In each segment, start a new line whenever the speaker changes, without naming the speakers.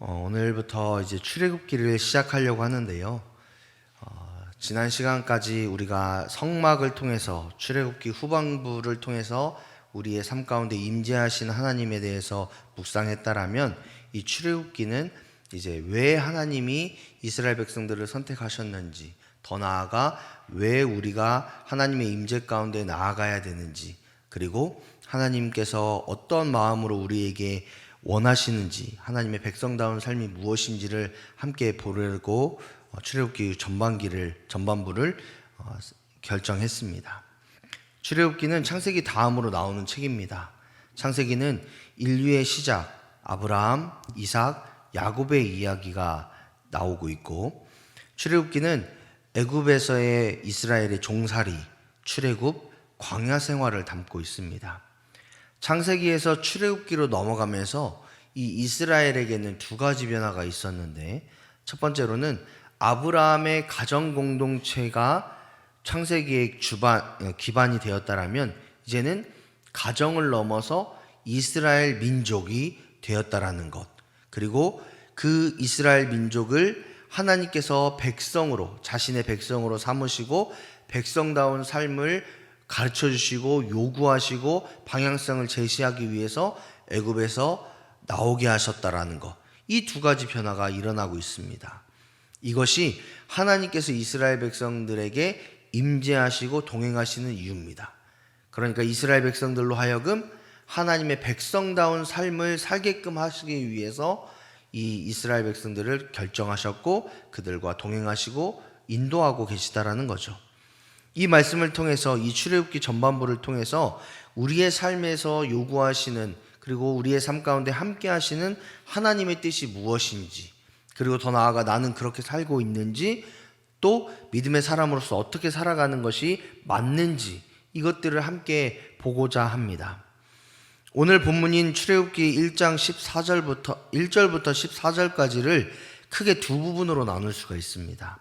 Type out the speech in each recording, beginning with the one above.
오늘부터 이제 출애굽기를 시작하려고 하는데요. 지난 시간까지 우리가 성막을 통해서 출애굽기 후반부를 통해서 우리의 삶 가운데 임재하신 하나님에 대해서 묵상했다라면 이 출애굽기는 이제 왜 하나님이 이스라엘 백성들을 선택하셨는지, 더 나아가 왜 우리가 하나님의 임재 가운데 나아가야 되는지, 그리고 하나님께서 어떤 마음으로 우리에게 원하시는지, 하나님의 백성다운 삶이 무엇인지를 함께 보려고 출애굽기 전반부를 결정했습니다. 출애굽기는 창세기 다음으로 나오는 책입니다. 창세기는 인류의 시작, 아브라함, 이삭, 야곱의 이야기가 나오고 있고, 출애굽기는 애굽에서의 이스라엘의 종살이, 출애굽, 광야 생활을 담고 있습니다. 창세기에서 출애굽기로 넘어가면서 이 이스라엘에게는 두 가지 변화가 있었는데, 첫 번째로는 아브라함의 가정 공동체가 창세기의 기반이 되었다라면 이제는 가정을 넘어서 이스라엘 민족이 되었다라는 것, 그리고 그 이스라엘 민족을 하나님께서 자신의 백성으로 삼으시고 백성다운 삶을 가르쳐 주시고 요구하시고 방향성을 제시하기 위해서 애굽에서 나오게 하셨다라는 것, 이 두 가지 변화가 일어나고 있습니다. 이것이 하나님께서 이스라엘 백성들에게 임재하시고 동행하시는 이유입니다. 그러니까 이스라엘 백성들로 하여금 하나님의 백성다운 삶을 살게끔 하시기 위해서 이 이스라엘 백성들을 결정하셨고 그들과 동행하시고 인도하고 계시다라는 거죠. 이 말씀을 통해서, 이 출애굽기 전반부를 통해서 우리의 삶에서 요구하시는, 그리고 우리의 삶 가운데 함께 하시는 하나님의 뜻이 무엇인지, 그리고 더 나아가 나는 그렇게 살고 있는지, 또 믿음의 사람으로서 어떻게 살아가는 것이 맞는지, 이것들을 함께 보고자 합니다. 오늘 본문인 출애굽기 1장 1절부터 14절까지를 크게 두 부분으로 나눌 수가 있습니다.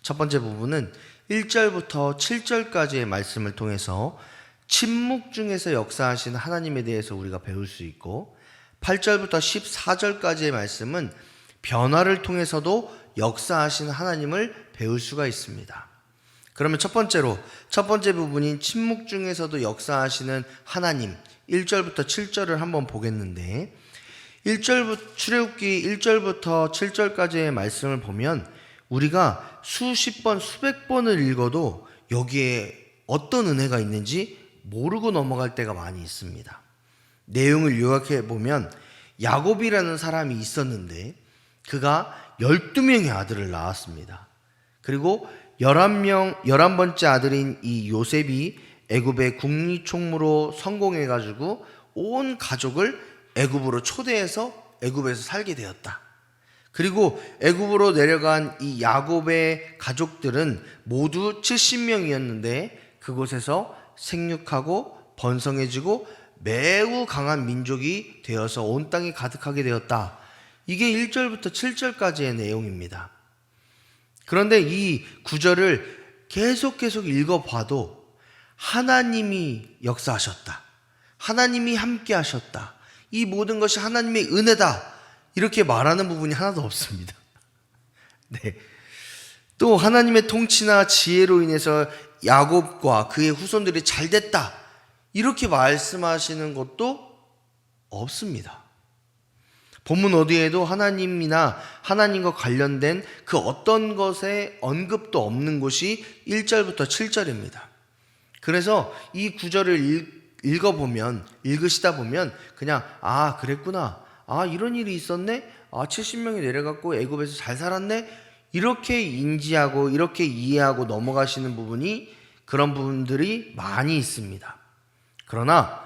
첫 번째 부분은 1절부터 7절까지의 말씀을 통해서 침묵 중에서 역사하신 하나님에 대해서 우리가 배울 수 있고, 8절부터 14절까지의 말씀은 변화를 통해서도 역사하신 하나님을 배울 수가 있습니다. 그러면 첫 번째 부분인 침묵 중에서도 역사하시는 하나님, 1절부터 7절을 한번 보겠는데, 출애굽기 1절부터 7절까지의 말씀을 보면 우리가 수십 번, 수백 번을 읽어도 여기에 어떤 은혜가 있는지 모르고 넘어갈 때가 많이 있습니다. 내용을 요약해 보면 야곱이라는 사람이 있었는데 그가 12명의 아들을 낳았습니다. 그리고 11번째 아들인 이 요셉이 애굽의 국리총무로 성공해가지고 온 가족을 애굽으로 초대해서 애굽에서 살게 되었다. 그리고 애굽으로 내려간 이 야곱의 가족들은 모두 70명이었는데 그곳에서 생육하고 번성해지고 매우 강한 민족이 되어서 온 땅이 가득하게 되었다. 이게 1절부터 7절까지의 내용입니다. 그런데 이 구절을 계속 읽어봐도 하나님이 역사하셨다, 하나님이 함께 하셨다, 이 모든 것이 하나님의 은혜다, 이렇게 말하는 부분이 하나도 없습니다. 네. 또 하나님의 통치나 지혜로 인해서 야곱과 그의 후손들이 잘 됐다, 이렇게 말씀하시는 것도 없습니다. 본문 어디에도 하나님이나 하나님과 관련된 그 어떤 것의 언급도 없는 곳이 1절부터 7절입니다. 그래서 이 구절을 읽으시다 보면 그냥 그랬구나, 이런 일이 있었네, 70명이 내려갔고 애굽에서 잘 살았네, 이렇게 인지하고 이렇게 이해하고 넘어가시는 그런 부분들이 많이 있습니다. 그러나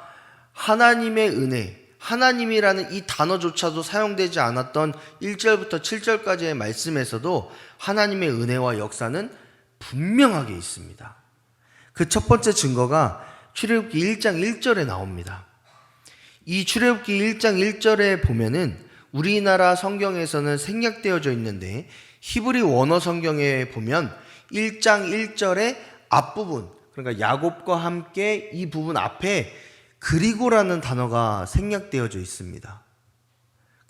하나님의 은혜, 하나님이라는 이 단어조차도 사용되지 않았던 1절부터 7절까지의 말씀에서도 하나님의 은혜와 역사는 분명하게 있습니다. 그 첫 번째 증거가 출애굽기 1장 1절에 나옵니다. 이 출애굽기 1장 1절에 보면은 우리나라 성경에서는 생략되어져 있는데 히브리 원어 성경에 보면 1장 1절의 앞부분, 그러니까 야곱과 함께 이 부분 앞에 그리고라는 단어가 생략되어져 있습니다.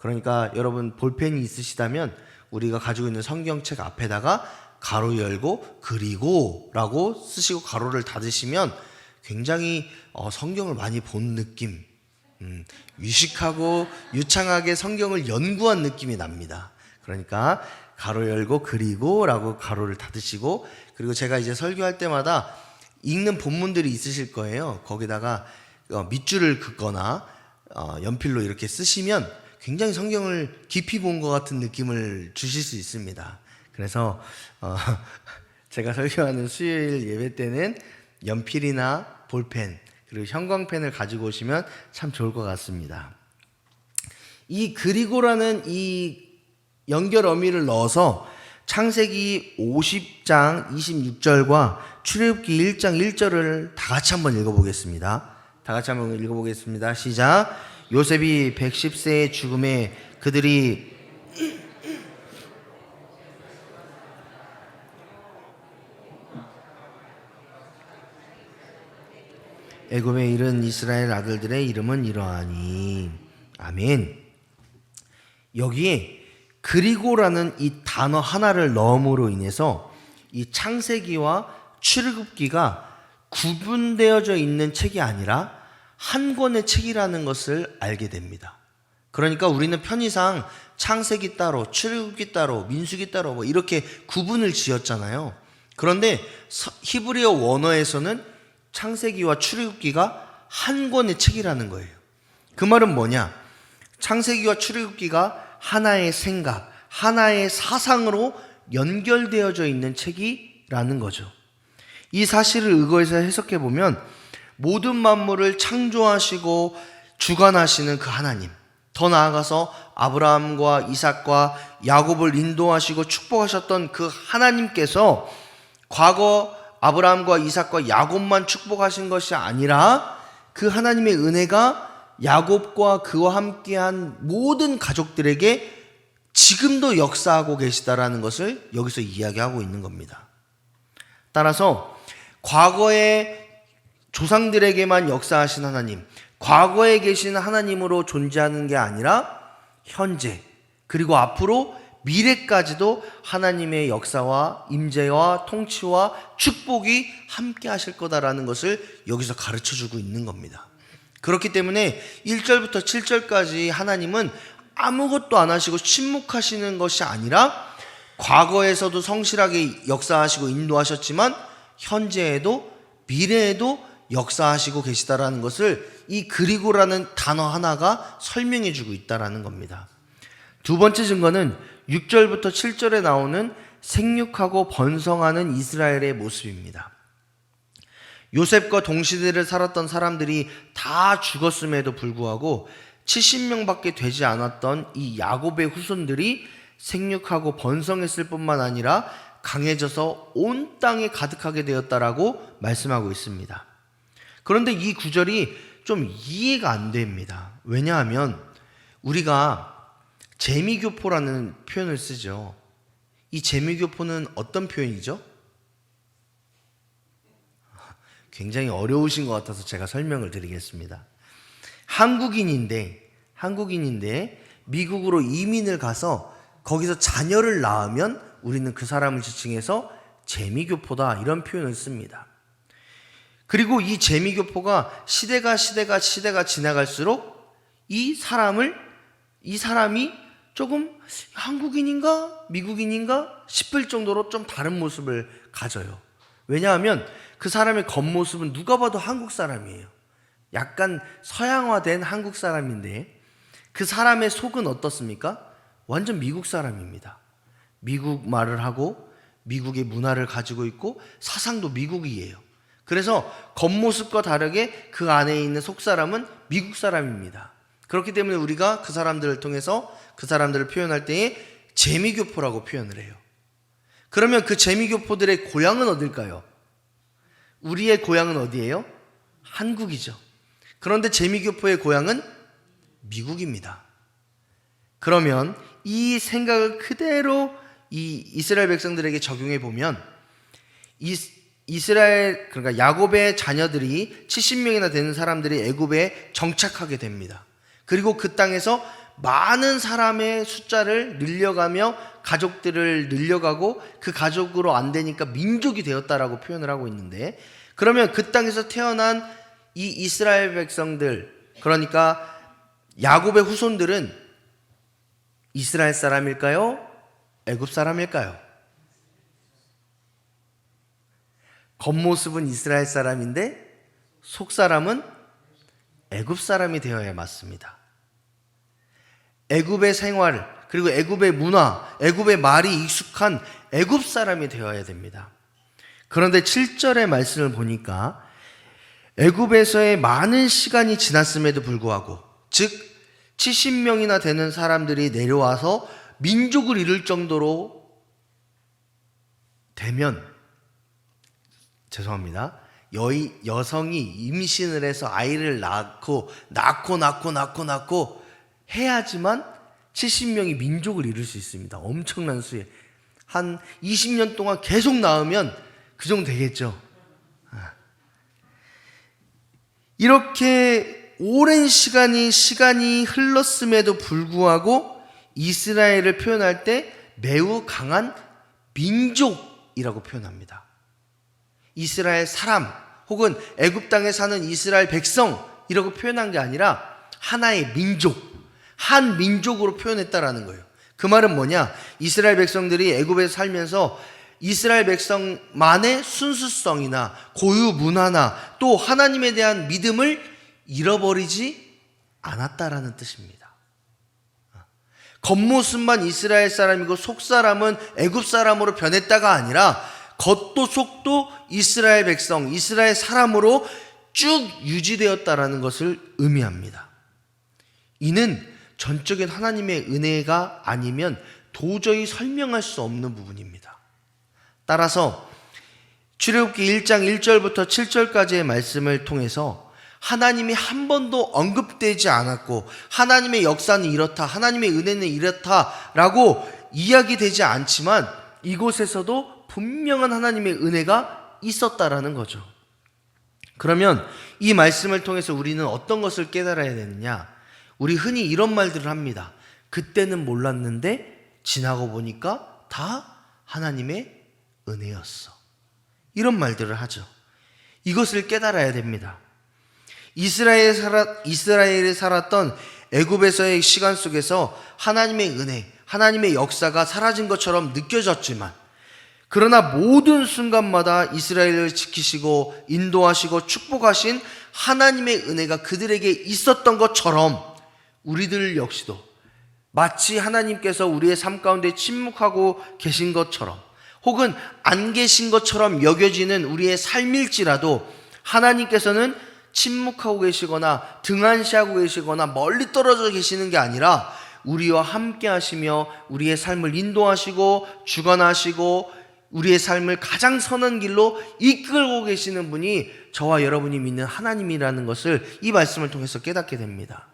그러니까 여러분 볼펜이 있으시다면 우리가 가지고 있는 성경책 앞에다가 가로 열고 그리고 라고 쓰시고 가로를 닫으시면 굉장히 성경을 많이 본 느낌, 유식하고 유창하게 성경을 연구한 느낌이 납니다. 그러니까 가로 열고 그리고 라고 가로를 닫으시고, 그리고 제가 이제 설교할 때마다 읽는 본문들이 있으실 거예요. 거기다가 밑줄을 긋거나 연필로 이렇게 쓰시면 굉장히 성경을 깊이 본 것 같은 느낌을 주실 수 있습니다. 그래서 제가 설교하는 수요일 예배 때는 연필이나 볼펜 그리고 형광펜을 가지고 오시면 참 좋을 것 같습니다. 이 그리고라는 이 연결 어미를 넣어서 창세기 50장 26절과 출애굽기 1장 1절을 다 같이 한번 읽어보겠습니다. 다 같이 한번 읽어보겠습니다. 시작. 요셉이 110세의 죽음에 그들이 애굽에 이른 이스라엘 아들들의 이름은 이러하니. 아멘. 여기에 그리고라는 이 단어 하나를 넣음으로 인해서 이 창세기와 출애굽기가 구분되어져 있는 책이 아니라 한 권의 책이라는 것을 알게 됩니다. 그러니까 우리는 편의상 창세기 따로, 출애굽기 따로, 민수기 따로 뭐 이렇게 구분을 지었잖아요. 그런데 히브리어 원어에서는 창세기와 출애굽기가 한 권의 책이라는 거예요. 그 말은 뭐냐? 창세기와 출애굽기가 하나의 생각, 하나의 사상으로 연결되어져 있는 책이라는 거죠. 이 사실을 의거해서 해석해 보면 모든 만물을 창조하시고 주관하시는 그 하나님, 더 나아가서 아브라함과 이삭과 야곱을 인도하시고 축복하셨던 그 하나님께서 과거 아브라함과 이삭과 야곱만 축복하신 것이 아니라 그 하나님의 은혜가 야곱과 그와 함께한 모든 가족들에게 지금도 역사하고 계시다라는 것을 여기서 이야기하고 있는 겁니다. 따라서 과거에 조상들에게만 역사하신 하나님, 과거에 계신 하나님으로 존재하는 게 아니라 현재 그리고 앞으로 미래까지도 하나님의 역사와 임재와 통치와 축복이 함께 하실 거다라는 것을 여기서 가르쳐주고 있는 겁니다. 그렇기 때문에 1절부터 7절까지 하나님은 아무것도 안 하시고 침묵하시는 것이 아니라 과거에서도 성실하게 역사하시고 인도하셨지만 현재에도 미래에도 역사하시고 계시다라는 것을 이 그리고라는 단어 하나가 설명해 주고 있다라는 겁니다. 두 번째 증거는 6절부터 7절에 나오는 생육하고 번성하는 이스라엘의 모습입니다. 요셉과 동시대를 살았던 사람들이 다 죽었음에도 불구하고 70명밖에 되지 않았던 이 야곱의 후손들이 생육하고 번성했을 뿐만 아니라 강해져서 온 땅에 가득하게 되었다라고 말씀하고 있습니다. 그런데 이 구절이 좀 이해가 안 됩니다. 왜냐하면 우리가 재미교포라는 표현을 쓰죠. 이 재미교포는 어떤 표현이죠? 굉장히 어려우신 것 같아서 제가 설명을 드리겠습니다. 한국인인데 미국으로 이민을 가서 거기서 자녀를 낳으면 우리는 그 사람을 지칭해서 재미교포다 이런 표현을 씁니다. 그리고 이 재미교포가 시대가 지나갈수록 이 사람이 조금 한국인인가 미국인인가 싶을 정도로 좀 다른 모습을 가져요. 왜냐하면 그 사람의 겉모습은 누가 봐도 한국 사람이에요. 약간 서양화된 한국 사람인데 그 사람의 속은 어떻습니까? 완전 미국 사람입니다. 미국 말을 하고 미국의 문화를 가지고 있고 사상도 미국이에요. 그래서 겉모습과 다르게 그 안에 있는 속사람은 미국 사람입니다. 그렇기 때문에 우리가 그 사람들을 통해서 그 사람들을 표현할 때에 재미교포라고 표현을 해요. 그러면 그 재미교포들의 고향은 어딜까요? 우리의 고향은 어디예요? 한국이죠. 그런데 재미교포의 고향은 미국입니다. 그러면 이 생각을 그대로 이 이스라엘 백성들에게 적용해 보면 이스라엘 그러니까 야곱의 자녀들이 70명이나 되는 사람들이 애굽에 정착하게 됩니다. 그리고 그 땅에서 많은 사람의 숫자를 늘려가며 가족들을 늘려가고 그 가족으로 안 되니까 민족이 되었다라고 표현을 하고 있는데, 그러면 그 땅에서 태어난 이 이스라엘 백성들, 그러니까 야곱의 후손들은 이스라엘 사람일까요? 애굽 사람일까요? 겉모습은 이스라엘 사람인데 속 사람은 애굽 사람이 되어야 맞습니다. 애굽의 생활, 그리고 애굽의 문화, 애굽의 말이 익숙한 애굽 사람이 되어야 됩니다. 그런데 7절의 말씀을 보니까 애굽에서의 많은 시간이 지났음에도 불구하고, 즉 70명이나 되는 사람들이 내려와서 민족을 이룰 정도로 되면, 죄송합니다, 여성이 임신을 해서 아이를 낳고 해야지만 70명이 민족을 이룰 수 있습니다. 엄청난 수에 한 20년 동안 계속 낳으면 그 정도 되겠죠. 이렇게 오랜 시간이 흘렀음에도 불구하고 이스라엘을 표현할 때 매우 강한 민족이라고 표현합니다. 이스라엘 사람 혹은 애굽 땅에 사는 이스라엘 백성이라고 표현한 게 아니라 하나의 민족, 한 민족으로 표현했다라는 거예요. 그 말은 뭐냐? 이스라엘 백성들이 애굽에 살면서 이스라엘 백성만의 순수성이나 고유 문화나 또 하나님에 대한 믿음을 잃어버리지 않았다라는 뜻입니다. 겉모습만 이스라엘 사람이고 속 사람은 애굽 사람으로 변했다가 아니라 겉도 속도 이스라엘 백성, 이스라엘 사람으로 쭉 유지되었다라는 것을 의미합니다. 이는 전적인 하나님의 은혜가 아니면 도저히 설명할 수 없는 부분입니다. 따라서 출애굽기 1장 1절부터 7절까지의 말씀을 통해서 하나님이 한 번도 언급되지 않았고 하나님의 역사는 이렇다, 하나님의 은혜는 이렇다라고 이야기되지 않지만 이곳에서도 분명한 하나님의 은혜가 있었다라는 거죠. 그러면 이 말씀을 통해서 우리는 어떤 것을 깨달아야 되느냐? 우리 흔히 이런 말들을 합니다. 그때는 몰랐는데 지나고 보니까 다 하나님의 은혜였어. 이런 말들을 하죠. 이것을 깨달아야 됩니다. 이스라엘에 살았던 애굽에서의 시간 속에서 하나님의 은혜, 하나님의 역사가 사라진 것처럼 느껴졌지만, 그러나 모든 순간마다 이스라엘을 지키시고 인도하시고 축복하신 하나님의 은혜가 그들에게 있었던 것처럼 우리들 역시도 마치 하나님께서 우리의 삶 가운데 침묵하고 계신 것처럼 혹은 안 계신 것처럼 여겨지는 우리의 삶일지라도 하나님께서는 침묵하고 계시거나 등한시하고 계시거나 멀리 떨어져 계시는 게 아니라 우리와 함께 하시며 우리의 삶을 인도하시고 주관하시고 우리의 삶을 가장 선한 길로 이끌고 계시는 분이 저와 여러분이 믿는 하나님이라는 것을 이 말씀을 통해서 깨닫게 됩니다.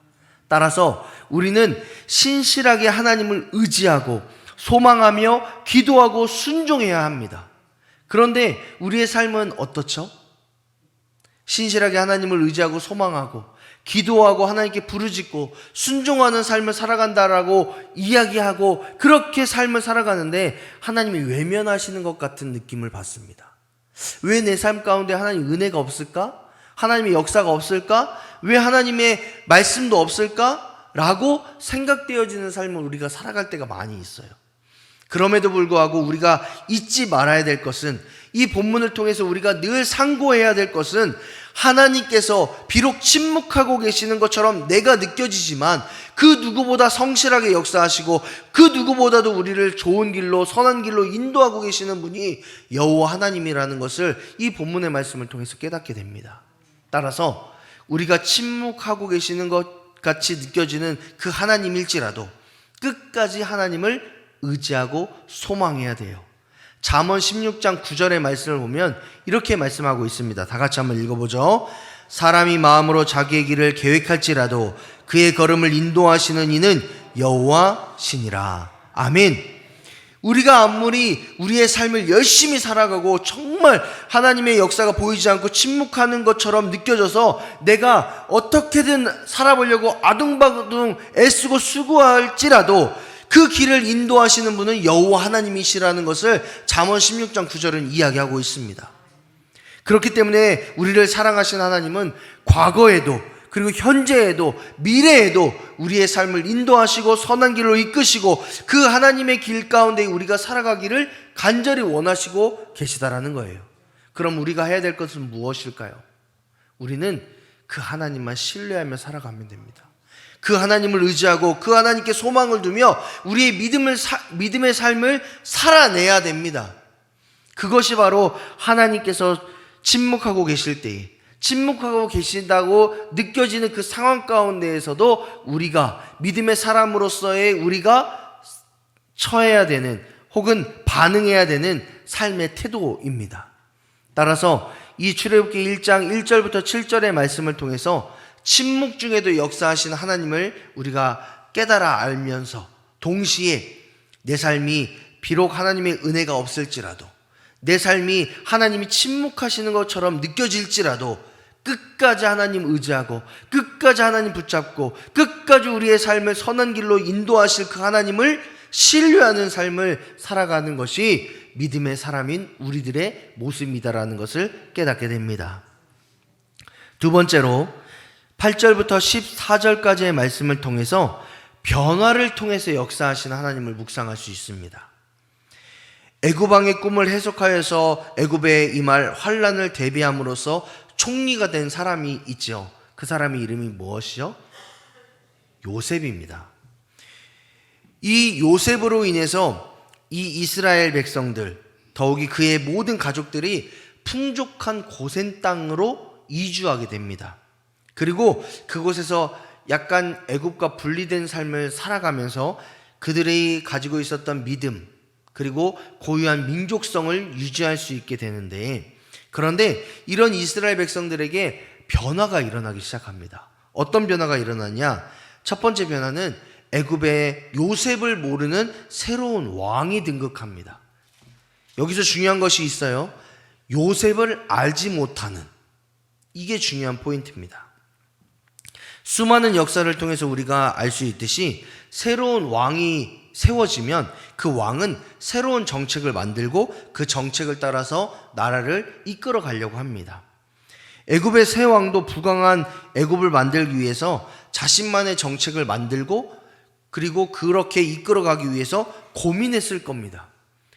따라서 우리는 신실하게 하나님을 의지하고 소망하며 기도하고 순종해야 합니다. 그런데 우리의 삶은 어떻죠? 신실하게 하나님을 의지하고 소망하고 기도하고 하나님께 부르짖고 순종하는 삶을 살아간다라고 이야기하고 그렇게 삶을 살아가는데 하나님이 외면하시는 것 같은 느낌을 받습니다. 왜 내 삶 가운데 하나님 은혜가 없을까? 하나님의 역사가 없을까? 왜 하나님의 말씀도 없을까? 라고 생각되어지는 삶을 우리가 살아갈 때가 많이 있어요. 그럼에도 불구하고 우리가 잊지 말아야 될 것은, 이 본문을 통해서 우리가 늘 상고해야 될 것은, 하나님께서 비록 침묵하고 계시는 것처럼 내가 느껴지지만 그 누구보다 성실하게 역사하시고 그 누구보다도 우리를 좋은 길로 선한 길로 인도하고 계시는 분이 여호와 하나님이라는 것을 이 본문의 말씀을 통해서 깨닫게 됩니다. 따라서 우리가 침묵하고 계시는 것 같이 느껴지는 그 하나님일지라도 끝까지 하나님을 의지하고 소망해야 돼요. 잠언 16장 9절의 말씀을 보면 이렇게 말씀하고 있습니다. 다 같이 한번 읽어보죠. 사람이 마음으로 자기의 길을 계획할지라도 그의 걸음을 인도하시는 이는 여호와시니라. 아멘. 우리가 아무리 우리의 삶을 열심히 살아가고 정말 하나님의 역사가 보이지 않고 침묵하는 것처럼 느껴져서 내가 어떻게든 살아보려고 아둥바둥 애쓰고 수고할지라도 그 길을 인도하시는 분은 여호와 하나님이시라는 것을 잠언 16장 9절은 이야기하고 있습니다. 그렇기 때문에 우리를 사랑하신 하나님은 과거에도 그리고 현재에도 미래에도 우리의 삶을 인도하시고 선한 길로 이끄시고 그 하나님의 길 가운데 우리가 살아가기를 간절히 원하시고 계시다라는 거예요. 그럼 우리가 해야 될 것은 무엇일까요? 우리는 그 하나님만 신뢰하며 살아가면 됩니다. 그 하나님을 의지하고 그 하나님께 소망을 두며 우리의 믿음의 삶을 살아내야 됩니다. 그것이 바로 하나님께서 침묵하고 계실 때에, 침묵하고 계신다고 느껴지는 그 상황 가운데에서도 우리가 믿음의 사람으로서의 우리가 처해야 되는 혹은 반응해야 되는 삶의 태도입니다. 따라서 이 출애굽기 1장 1절부터 7절의 말씀을 통해서 침묵 중에도 역사하신 하나님을 우리가 깨달아 알면서 동시에 내 삶이 비록 하나님의 은혜가 없을지라도, 내 삶이 하나님이 침묵하시는 것처럼 느껴질지라도 끝까지 하나님 의지하고 끝까지 하나님 붙잡고 끝까지 우리의 삶을 선한 길로 인도하실 그 하나님을 신뢰하는 삶을 살아가는 것이 믿음의 사람인 우리들의 모습이다라는 것을 깨닫게 됩니다. 두 번째로 8절부터 14절까지의 말씀을 통해서 변화를 통해서 역사하시는 하나님을 묵상할 수 있습니다. 애굽왕의 꿈을 해석하여서 애굽에 임할 환란을 대비함으로써 총리가 된 사람이 있죠. 그 사람의 이름이 무엇이죠? 요셉입니다. 이 요셉으로 인해서 이 이스라엘 백성들, 더욱이 그의 모든 가족들이 풍족한 고센 땅으로 이주하게 됩니다. 그리고 그곳에서 약간 애굽과 분리된 삶을 살아가면서 그들이 가지고 있었던 믿음, 그리고 고유한 민족성을 유지할 수 있게 되는데, 그런데 이런 이스라엘 백성들에게 변화가 일어나기 시작합니다. 어떤 변화가 일어나냐? 첫 번째 변화는 애굽에 요셉을 모르는 새로운 왕이 등극합니다. 여기서 중요한 것이 있어요. 요셉을 알지 못하는, 이게 중요한 포인트입니다. 수많은 역사를 통해서 우리가 알 수 있듯이 새로운 왕이 세워지면 그 왕은 새로운 정책을 만들고 그 정책을 따라서 나라를 이끌어 가려고 합니다. 애굽의 새 왕도 부강한 애굽을 만들기 위해서 자신만의 정책을 만들고 그리고 그렇게 이끌어 가기 위해서 고민했을 겁니다.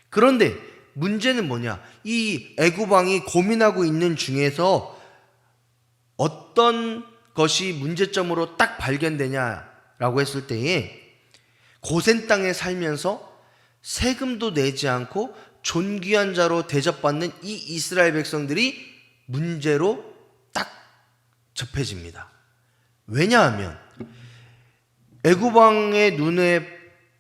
그런데 문제는 뭐냐? 이 애굽 왕이 고민하고 있는 중에서 어떤 것이 문제점으로 딱 발견되냐라고 했을 때에 고센 땅에 살면서 세금도 내지 않고 존귀한 자로 대접받는 이 이스라엘 백성들이 문제로 딱 접해집니다. 왜냐하면 애굽 왕의 눈에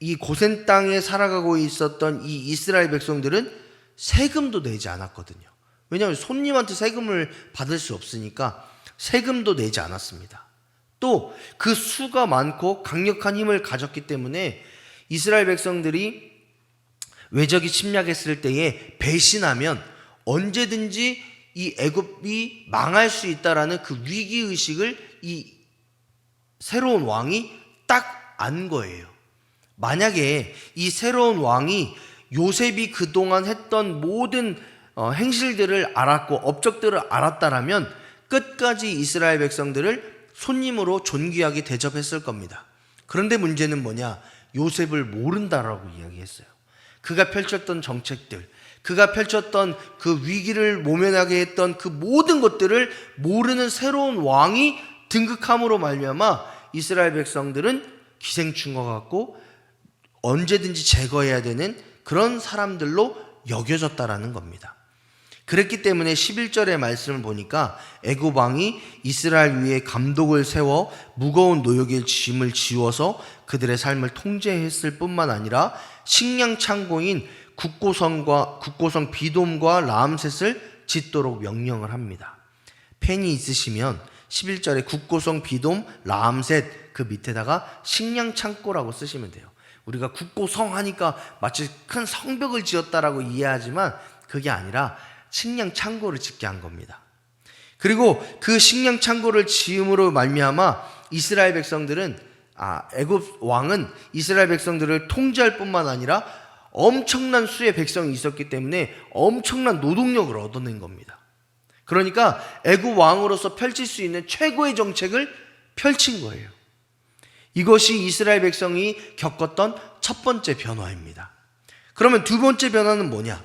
이 고센 땅에 살아가고 있었던 이 이스라엘 백성들은 세금도 내지 않았거든요. 왜냐하면 손님한테 세금을 받을 수 없으니까 세금도 내지 않았습니다. 또 그 수가 많고 강력한 힘을 가졌기 때문에 이스라엘 백성들이 외적이 침략했을 때에 배신하면 언제든지 이 애굽이 망할 수 있다라는 그 위기의식을 이 새로운 왕이 딱 안 거예요. 만약에 이 새로운 왕이 요셉이 그동안 했던 모든 행실들을 알았고 업적들을 알았다라면 끝까지 이스라엘 백성들을 손님으로 존귀하게 대접했을 겁니다. 그런데 문제는 뭐냐? 요셉을 모른다라고 이야기했어요. 그가 펼쳤던 정책들, 그가 펼쳤던 그 위기를 모면하게 했던 그 모든 것들을 모르는 새로운 왕이 등극함으로 말미암아 이스라엘 백성들은 기생충과 같고 언제든지 제거해야 되는 그런 사람들로 여겨졌다라는 겁니다. 그랬기 때문에 11절의 말씀을 보니까 애굽 왕이 이스라엘 위에 감독을 세워 무거운 노역의 짐을 지워서 그들의 삶을 통제했을 뿐만 아니라 식량 창고인 국고성 비돔과 라암셋을 짓도록 명령을 합니다. 펜이 있으시면 11절에 국고성 비돔 라암셋 그 밑에다가 식량 창고라고 쓰시면 돼요. 우리가 굳고 성하니까 마치 큰 성벽을 지었다라고 이해하지만 그게 아니라 식량 창고를 짓게 한 겁니다. 그리고 그 식량 창고를 지음으로 말미암아 이스라엘 백성들은 애굽 왕은 이스라엘 백성들을 통제할 뿐만 아니라 엄청난 수의 백성이 있었기 때문에 엄청난 노동력을 얻어낸 겁니다. 그러니까 애굽 왕으로서 펼칠 수 있는 최고의 정책을 펼친 거예요. 이것이 이스라엘 백성이 겪었던 첫 번째 변화입니다. 그러면 두 번째 변화는 뭐냐?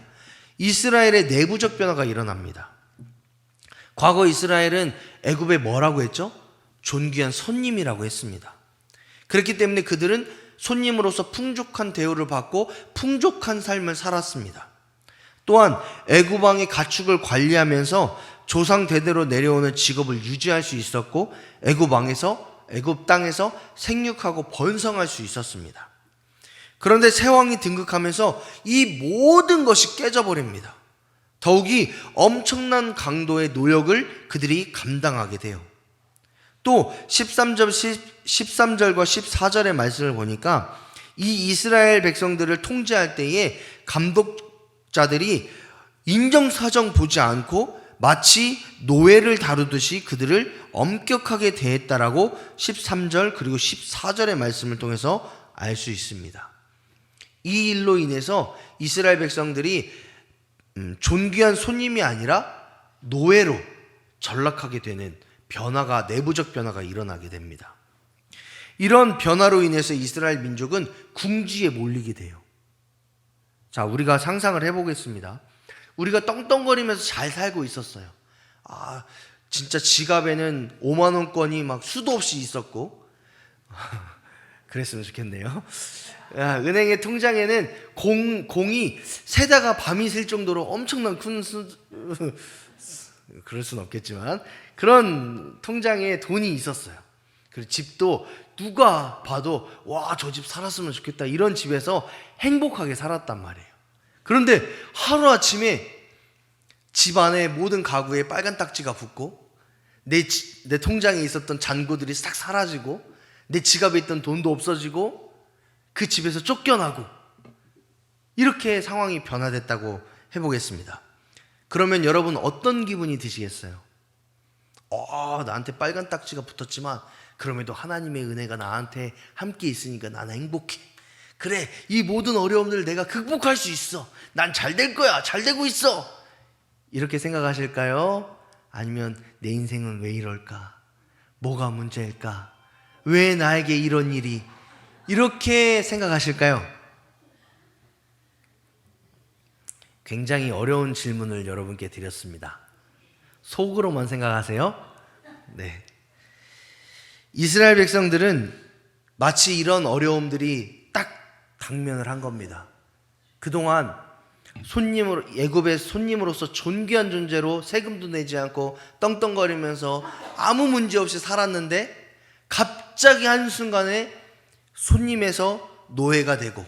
이스라엘의 내부적 변화가 일어납니다. 과거 이스라엘은 애굽에 뭐라고 했죠? 존귀한 손님이라고 했습니다. 그렇기 때문에 그들은 손님으로서 풍족한 대우를 받고 풍족한 삶을 살았습니다. 또한 애굽 왕의 가축을 관리하면서 조상 대대로 내려오는 직업을 유지할 수 있었고 애굽 땅에서 생육하고 번성할 수 있었습니다. 그런데 새 왕이 등극하면서 이 모든 것이 깨져버립니다. 더욱이 엄청난 강도의 노역을 그들이 감당하게 돼요. 또 13절과 14절의 말씀을 보니까 이 이스라엘 백성들을 통제할 때에 감독자들이 인정사정 보지 않고 마치 노예를 다루듯이 그들을 엄격하게 대했다라고 13절 그리고 14절의 말씀을 통해서 알 수 있습니다. 이 일로 인해서 이스라엘 백성들이 존귀한 손님이 아니라 노예로 전락하게 되는 변화가, 내부적 변화가 일어나게 됩니다. 이런 변화로 인해서 이스라엘 민족은 궁지에 몰리게 돼요. 자, 우리가 상상을 해보겠습니다. 우리가 떵떵거리면서 잘 살고 있었어요. 진짜 지갑에는 5만 원권이 막 수도 없이 있었고 그랬으면 좋겠네요. 은행의 통장에는 공이 새다가 밤이 새 정도로 엄청난 큰 그럴 순 없겠지만 그런 통장에 돈이 있었어요. 그리고 집도 누가 봐도 와, 저 집 살았으면 좋겠다, 이런 집에서 행복하게 살았단 말이에요. 그런데 하루아침에 집 안에 모든 가구에 빨간 딱지가 붙고 내 통장에 있었던 잔고들이 싹 사라지고 내 지갑에 있던 돈도 없어지고 그 집에서 쫓겨나고, 이렇게 상황이 변화됐다고 해보겠습니다. 그러면 여러분 어떤 기분이 드시겠어요? 나한테 빨간 딱지가 붙었지만 그럼에도 하나님의 은혜가 나한테 함께 있으니까 나는 행복해. 그래, 이 모든 어려움들을 내가 극복할 수 있어. 난 잘 될 거야. 잘 되고 있어. 이렇게 생각하실까요? 아니면 내 인생은 왜 이럴까? 뭐가 문제일까? 왜 나에게 이런 일이? 이렇게 생각하실까요? 굉장히 어려운 질문을 여러분께 드렸습니다. 속으로만 생각하세요? 네. 이스라엘 백성들은 마치 이런 어려움들이 딱 당면을 한 겁니다. 그동안 애굽의 손님으로서 존귀한 존재로 세금도 내지 않고 떵떵거리면서 아무 문제 없이 살았는데 갑자기 한순간에 손님에서 노예가 되고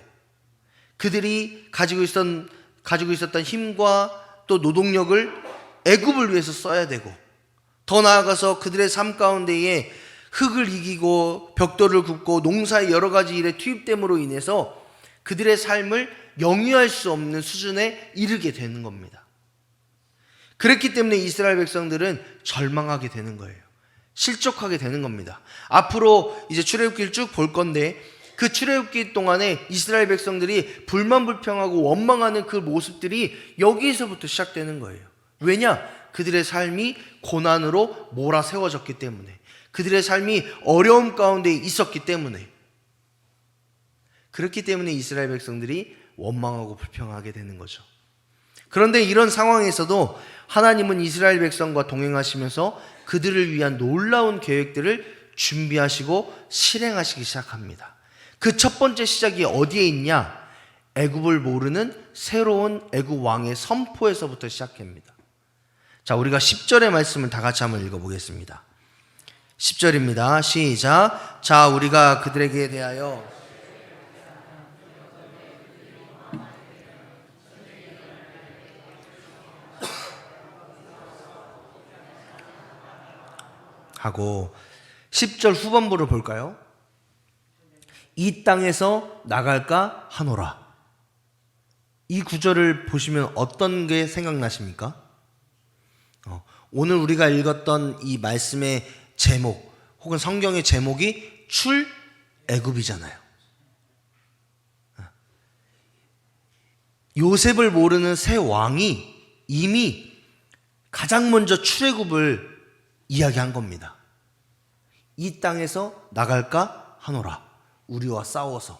그들이 가지고 있었던 힘과 또 노동력을 애굽을 위해서 써야 되고, 더 나아가서 그들의 삶 가운데에 흙을 이기고 벽돌을 굽고 농사의 여러 가지 일에 투입됨으로 인해서 그들의 삶을 영위할 수 없는 수준에 이르게 되는 겁니다. 그랬기 때문에 이스라엘 백성들은 절망하게 되는 거예요. 실족하게 되는 겁니다. 앞으로 이제 출애굽기를 쭉 볼 건데 그 출애굽기 동안에 이스라엘 백성들이 불만불평하고 원망하는 그 모습들이 여기에서부터 시작되는 거예요. 왜냐? 그들의 삶이 고난으로 몰아세워졌기 때문에, 그들의 삶이 어려움 가운데 있었기 때문에, 그렇기 때문에 이스라엘 백성들이 원망하고 불평하게 되는 거죠. 그런데 이런 상황에서도 하나님은 이스라엘 백성과 동행하시면서 그들을 위한 놀라운 계획들을 준비하시고 실행하시기 시작합니다. 그 첫 번째 시작이 어디에 있냐? 애굽을 모르는 새로운 애굽 왕의 선포에서부터 시작합니다. 자, 우리가 10절의 말씀을 다 같이 한번 읽어보겠습니다. 10절입니다. 시작. 자, 우리가 그들에게 대하여 하고 10절 후반부를 볼까요? 이 땅에서 나갈까 하노라. 이 구절을 보시면 어떤 게 생각나십니까? 오늘 우리가 읽었던 이 말씀의 제목 혹은 성경의 제목이 출애굽이잖아요. 요셉을 모르는 새 왕이 이미 가장 먼저 출애굽을 이야기한 겁니다. 이 땅에서 나갈까 하노라. 우리와 싸워서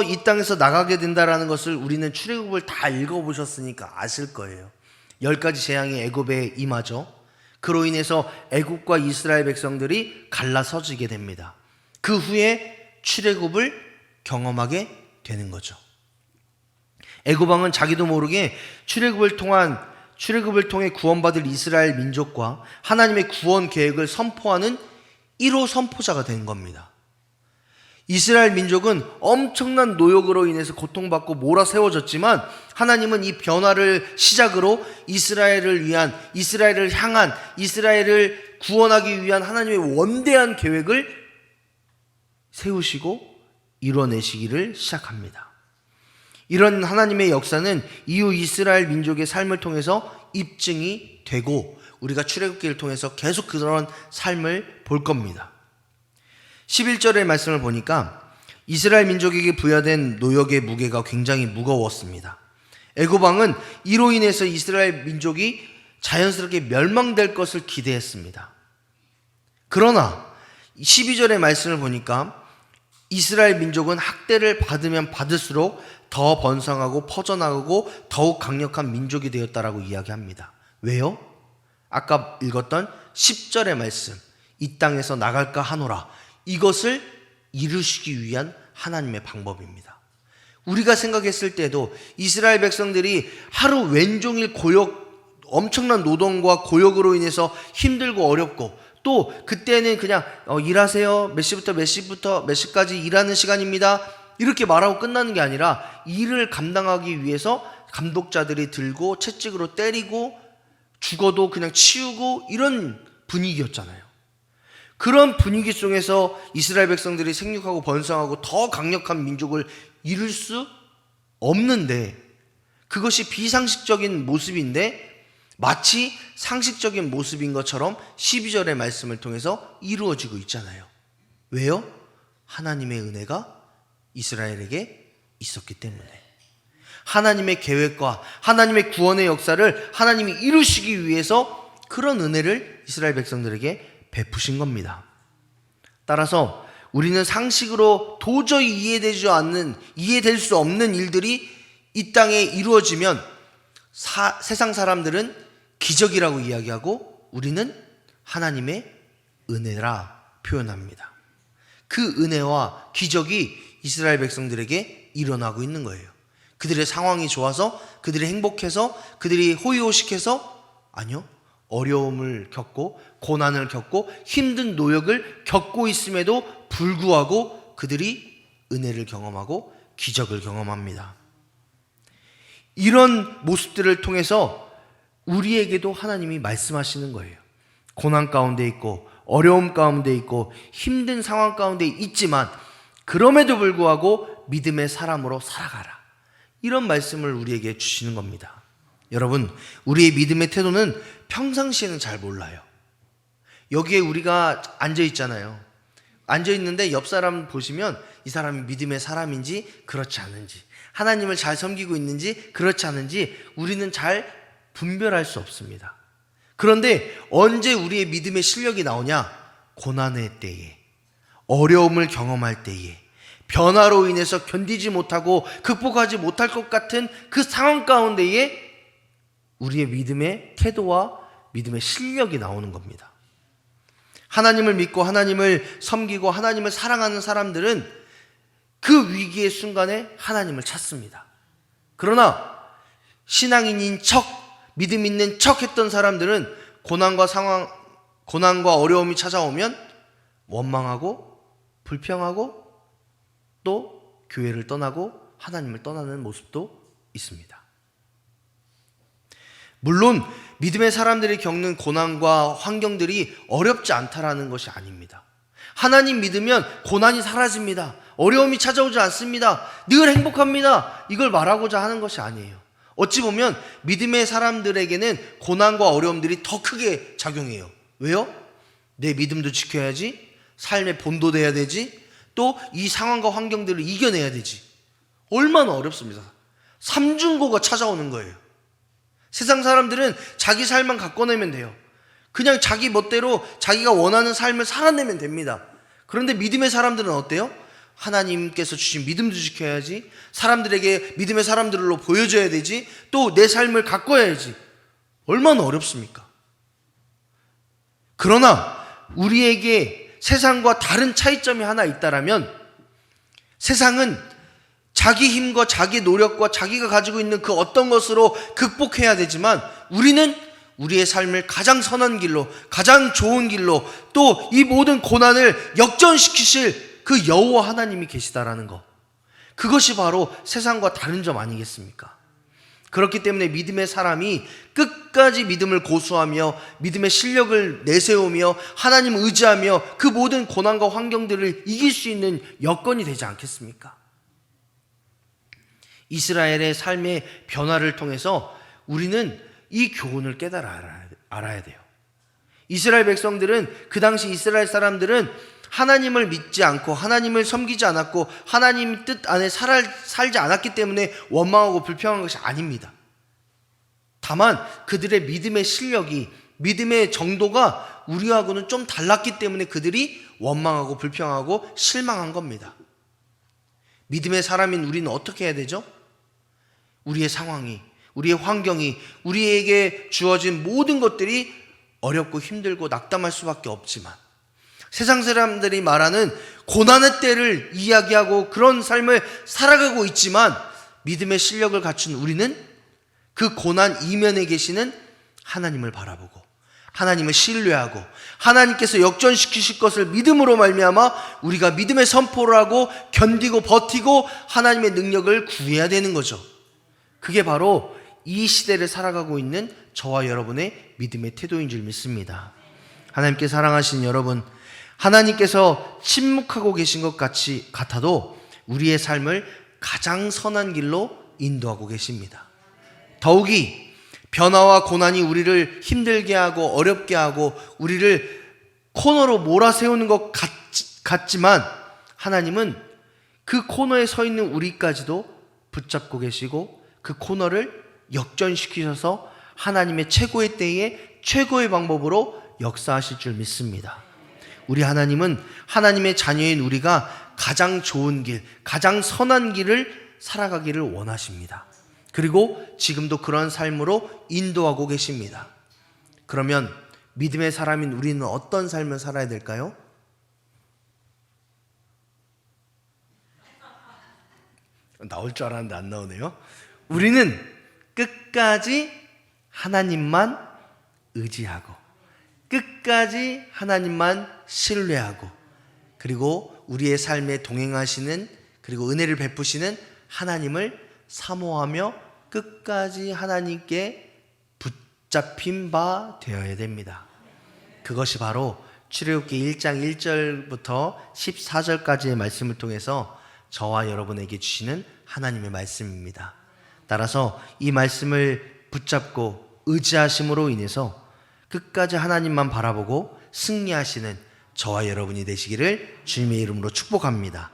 이 땅에서 나가게 된다라는 것을 우리는 출애굽을 다 읽어보셨으니까 아실 거예요. 10가지 재앙이 애굽에 임하죠. 그로 인해서 애굽과 이스라엘 백성들이 갈라서지게 됩니다. 그 후에 출애굽을 경험하게 되는 거죠. 애굽 왕은 자기도 모르게 출애굽을 통해 구원받을 이스라엘 민족과 하나님의 구원 계획을 선포하는 1호 선포자가 된 겁니다. 이스라엘 민족은 엄청난 노역으로 인해서 고통받고 몰아세워졌지만 하나님은 이 변화를 시작으로 이스라엘을 향한 이스라엘을 구원하기 위한 하나님의 원대한 계획을 세우시고 이뤄내시기를 시작합니다. 이런 하나님의 역사는 이후 이스라엘 민족의 삶을 통해서 입증이 되고 우리가 출애굽기를 통해서 계속 그런 삶을 볼 겁니다. 11절의 말씀을 보니까 이스라엘 민족에게 부여된 노역의 무게가 굉장히 무거웠습니다. 애굽 왕은 이로 인해서 이스라엘 민족이 자연스럽게 멸망될 것을 기대했습니다. 그러나 12절의 말씀을 보니까 이스라엘 민족은 학대를 받으면 받을수록 더 번성하고 퍼져나가고 더욱 강력한 민족이 되었다라고 이야기합니다. 왜요? 아까 읽었던 10절의 말씀, 이 땅에서 나갈까 하노라. 이것을 이루시기 위한 하나님의 방법입니다. 우리가 생각했을 때도 이스라엘 백성들이 하루 왼종일 엄청난 노동과 고역으로 인해서 힘들고 어렵고 또 그때는 그냥 일하세요. 몇 시부터 몇 시까지 일하는 시간입니다. 이렇게 말하고 끝나는 게 아니라 일을 감당하기 위해서 감독자들이 들고 채찍으로 때리고 죽어도 그냥 치우고 이런 분위기였잖아요. 그런 분위기 속에서 이스라엘 백성들이 생육하고 번성하고 더 강력한 민족을 이룰 수 없는데 그것이 비상식적인 모습인데 마치 상식적인 모습인 것처럼 12절의 말씀을 통해서 이루어지고 있잖아요. 왜요? 하나님의 은혜가 이스라엘에게 있었기 때문에. 하나님의 계획과 하나님의 구원의 역사를 하나님이 이루시기 위해서 그런 은혜를 이스라엘 백성들에게 베푸신 겁니다. 따라서 우리는 상식으로 도저히 이해될 수 없는 일들이 이 땅에 이루어지면 세상 사람들은 기적이라고 이야기하고 우리는 하나님의 은혜라 표현합니다. 그 은혜와 기적이 이스라엘 백성들에게 일어나고 있는 거예요. 그들의 상황이 좋아서, 그들이 행복해서, 그들이 호의호식해서? 아니요. 어려움을 겪고 고난을 겪고 힘든 노역을 겪고 있음에도 불구하고 그들이 은혜를 경험하고 기적을 경험합니다. 이런 모습들을 통해서 우리에게도 하나님이 말씀하시는 거예요. 고난 가운데 있고 어려움 가운데 있고 힘든 상황 가운데 있지만 그럼에도 불구하고 믿음의 사람으로 살아가라. 이런 말씀을 우리에게 주시는 겁니다. 여러분, 우리의 믿음의 태도는 평상시에는 잘 몰라요. 여기에 우리가 앉아있잖아요. 앉아있는데 옆 사람 보시면 이 사람이 믿음의 사람인지 그렇지 않은지, 하나님을 잘 섬기고 있는지 그렇지 않은지 우리는 잘 분별할 수 없습니다. 그런데 언제 우리의 믿음의 실력이 나오냐? 고난의 때에, 어려움을 경험할 때에, 변화로 인해서 견디지 못하고 극복하지 못할 것 같은 그 상황 가운데에 우리의 믿음의 태도와 믿음의 실력이 나오는 겁니다. 하나님을 믿고 하나님을 섬기고 하나님을 사랑하는 사람들은 그 위기의 순간에 하나님을 찾습니다. 그러나 신앙인인 척, 믿음 있는 척 했던 사람들은 고난과 어려움이 찾아오면 원망하고 불평하고 또 교회를 떠나고 하나님을 떠나는 모습도 있습니다. 물론 믿음의 사람들이 겪는 고난과 환경들이 어렵지 않다라는 것이 아닙니다. 하나님 믿으면 고난이 사라집니다. 어려움이 찾아오지 않습니다. 늘 행복합니다. 이걸 말하고자 하는 것이 아니에요. 어찌 보면 믿음의 사람들에게는 고난과 어려움들이 더 크게 작용해요. 왜요? 내 믿음도 지켜야지, 삶의 본도 돼야 되지, 또 이 상황과 환경들을 이겨내야 되지. 얼마나 어렵습니다. 삼중고가 찾아오는 거예요. 세상 사람들은 자기 삶만 가꿔내면 돼요. 그냥 자기 멋대로 자기가 원하는 삶을 살아내면 됩니다. 그런데 믿음의 사람들은 어때요? 하나님께서 주신 믿음도 지켜야지, 사람들에게 믿음의 사람들로 보여줘야 되지, 또 내 삶을 가꿔야지. 얼마나 어렵습니까? 그러나 우리에게 세상과 다른 차이점이 하나 있다라면, 세상은 자기 힘과 자기 노력과 자기가 가지고 있는 그 어떤 것으로 극복해야 되지만, 우리는 우리의 삶을 가장 선한 길로, 가장 좋은 길로, 또 이 모든 고난을 역전시키실 그 여호와 하나님이 계시다라는 것, 그것이 바로 세상과 다른 점 아니겠습니까? 그렇기 때문에 믿음의 사람이 끝까지 믿음을 고수하며 믿음의 실력을 내세우며 하나님을 의지하며 그 모든 고난과 환경들을 이길 수 있는 여건이 되지 않겠습니까? 이스라엘의 삶의 변화를 통해서 우리는 이 교훈을 알아야 돼요. 이스라엘 백성들은, 그 당시 이스라엘 사람들은 하나님을 믿지 않고 하나님을 섬기지 않았고 하나님 뜻 안에 살지 않았기 때문에 원망하고 불평한 것이 아닙니다. 다만 그들의 믿음의 실력이, 믿음의 정도가 우리하고는 좀 달랐기 때문에 그들이 원망하고 불평하고 실망한 겁니다. 믿음의 사람인 우리는 어떻게 해야 되죠? 우리의 상황이, 우리의 환경이, 우리에게 주어진 모든 것들이 어렵고 힘들고 낙담할 수밖에 없지만, 세상 사람들이 말하는 고난의 때를 이야기하고 그런 삶을 살아가고 있지만, 믿음의 실력을 갖춘 우리는 그 고난 이면에 계시는 하나님을 바라보고 하나님을 신뢰하고 하나님께서 역전시키실 것을 믿음으로 말미암아 우리가 믿음의 선포를 하고 견디고 버티고 하나님의 능력을 구해야 되는 거죠. 그게 바로 이 시대를 살아가고 있는 저와 여러분의 믿음의 태도인 줄 믿습니다. 하나님께 사랑하신 여러분, 하나님께서 침묵하고 계신 것 같아도 우리의 삶을 가장 선한 길로 인도하고 계십니다. 더욱이 변화와 고난이 우리를 힘들게 하고 어렵게 하고 우리를 코너로 몰아세우는 것 같지만, 하나님은 그 코너에 서 있는 우리까지도 붙잡고 계시고 그 코너를 역전시키셔서 하나님의 최고의 때에 최고의 방법으로 역사하실 줄 믿습니다. 우리 하나님은 하나님의 자녀인 우리가 가장 좋은 길, 가장 선한 길을 살아가기를 원하십니다. 그리고 지금도 그런 삶으로 인도하고 계십니다. 그러면 믿음의 사람인 우리는 어떤 삶을 살아야 될까요? 나올 줄 알았는데 안 나오네요. 우리는 끝까지 하나님만 의지하고 끝까지 하나님만 신뢰하고, 그리고 우리의 삶에 동행하시는, 그리고 은혜를 베푸시는 하나님을 사모하며 끝까지 하나님께 붙잡힌 바 되어야 됩니다. 그것이 바로 출애굽기 1장 1절부터 14절까지의 말씀을 통해서 저와 여러분에게 주시는 하나님의 말씀입니다. 따라서 이 말씀을 붙잡고 의지하심으로 인해서 끝까지 하나님만 바라보고 승리하시는 저와 여러분이 되시기를 주님의 이름으로 축복합니다.